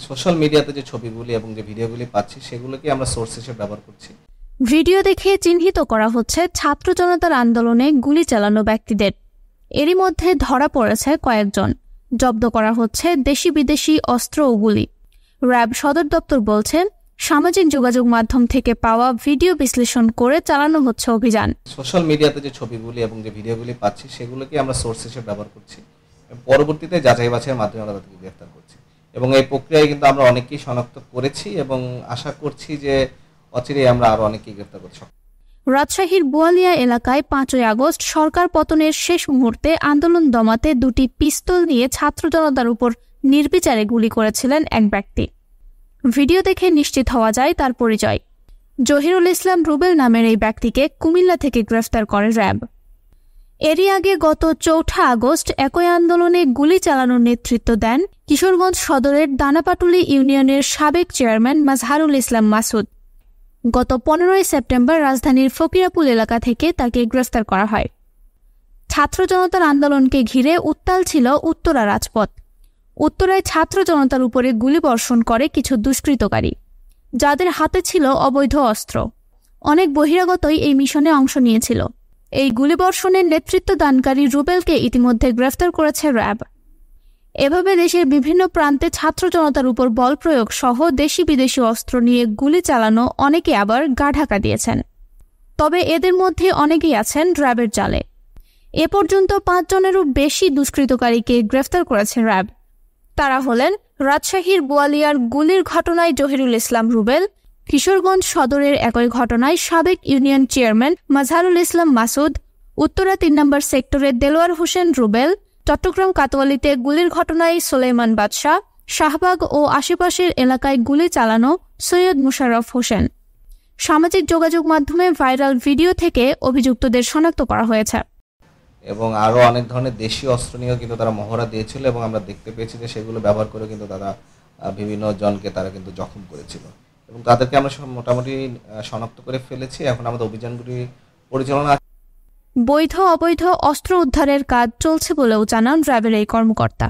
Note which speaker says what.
Speaker 1: Social মিডিয়াতে যে ছবিগুলি এবং যে ভিডিওগুলি পাচ্ছি সেগুলোকে আমরা সোর্স হিসেবে ব্যবহার করছি।
Speaker 2: ভিডিও দেখে চিহ্নিত করা হচ্ছে ছাত্র জনতার আন্দোলনে গুলি চালানো ব্যক্তিদের। এরই মধ্যে ধরা পড়েছে কয়েকজন। জব্দ করা হচ্ছে দেশি বিদেশি অস্ত্র ও গুলি। র্যাব সদর দপ্তর বলছে, সামাজিক যোগাযোগ মাধ্যম থেকে পাওয়া ভিডিও বিশ্লেষণ করে চালানো হচ্ছে অভিযান।
Speaker 1: সোশ্যাল মিডিয়াতে যে ছবিগুলি এবং যে ভিডিওগুলি পাচ্ছি সেগুলোকে আমরা সোর্স হিসেবে ব্যবহার করছি। পরবর্তীতে যাচাই বাছাইয়ের মাধ্যমে আমরা তাদেরকে গ্রেফতার করছি এবং এই প্রক্রিয়ায় কিন্তু আমরা অনেকেই শনাক্ত করেছি এবং আশা করছি যে অচিরেই আমরা আরো অনেকেই গ্রেফতার করতে সক্ষম।
Speaker 2: রাজশাহীর বোয়ালিয়া এলাকায় 5ই আগস্ট সরকার পতনের শেষ মুহূর্তে আন্দোলন দমাতে দুটি পিস্তল নিয়ে ছাত্র জনতার উপর নির্বিচারে গুলি করেছিলেন এক ব্যক্তি। ভিডিও দেখে নিশ্চিত হওয়া যায় তার পরিচয়। জহিরুল ইসলাম রুবেল নামের এই ব্যক্তিকে কুমিল্লা থেকে গ্রেফতার করে র্যাব। এরই আগে গত 4 আগস্ট একই আন্দোলনে গুলি চালানোর নেতৃত্ব দেন কিশোরগঞ্জ সদরের দানাপাটুলি ইউনিয়নের সাবেক চেয়ারম্যান মাজহারুল ইসলাম মাসুদ। গত 15 সেপ্টেম্বর রাজধানীর ফকিরাপুল এলাকা থেকে তাকে গ্রেফতার করা হয়। ছাত্র জনতার আন্দোলনকে ঘিরে উত্তাল ছিল উত্তরা রাজপথ। উত্তরায় ছাত্র জনতার উপরে গুলিবর্ষণ করে কিছু দুষ্কৃতকারী, যাদের হাতে ছিল অবৈধ অস্ত্র। অনেক বহিরাগতই এই মিশনে অংশ নিয়েছিল। এই গুলিবর্ষণের নেতৃত্ব দানকারী রুবেলকে ইতিমধ্যে গ্রেফতার করেছে র্যাব। এভাবে দেশের বিভিন্ন প্রান্তে ছাত্র জনতার উপর বল প্রয়োগ সহ দেশি বিদেশি অস্ত্র নিয়ে গুলি চালানো অনেকে আবার গা ঢাকা দিয়েছেন। তবে এদের মধ্যে অনেকেই আছেন র্যাবের জালে। এ পর্যন্ত 5 জনেরও বেশি দুষ্কৃতকারীকে গ্রেফতার করেছে র্যাব। তারা হলেন রাজশাহীর বোয়ালিয়ার গুলির ঘটনায় জহিরুল ইসলাম রুবেল, কিশোরগঞ্জ সদরের একই ঘটনায় সাবেক ইউনিয়ন চেয়ারম্যান মাজহারুল ইসলাম মাসুদ, উত্তরা 3 নম্বর সেক্টরের দেলোয়ার হোসেন রুবেল, চট্টগ্রাম কাতোয়ালিতে গুলির ঘটনায় সোলাইমান বাদশাহ, শাহবাগ ও আশেপাশের এলাকায় গুলি চালানো সৈয়দ মুশাররফ হোসেন। সামাজিক যোগাযোগ মাধ্যমে ভাইরাল ভিডিও থেকে অভিযুক্তদের শনাক্ত করা হয়েছে
Speaker 1: এবং আরো অনেক ধরনের দেশীয় অস্ত্র নিয়েও কিন্তু তারা মহড়া দিয়েছিল এবং আমরা দেখতে পেয়েছি যে সেগুলো ব্যবহার করে কিন্তু তারা বিভিন্ন জনকে তারা কিন্তু জখম করেছিল এবং তাদেরকে আমরা মোটামুটি শনাক্ত করে ফেলেছি। এখন আমাদের অভিযানগুলি পরিচালনা।
Speaker 2: বৈধ অবৈধ অস্ত্র উদ্ধারের কাজ চলছে বলেও জানান র্যাবের এই কর্মকর্তা।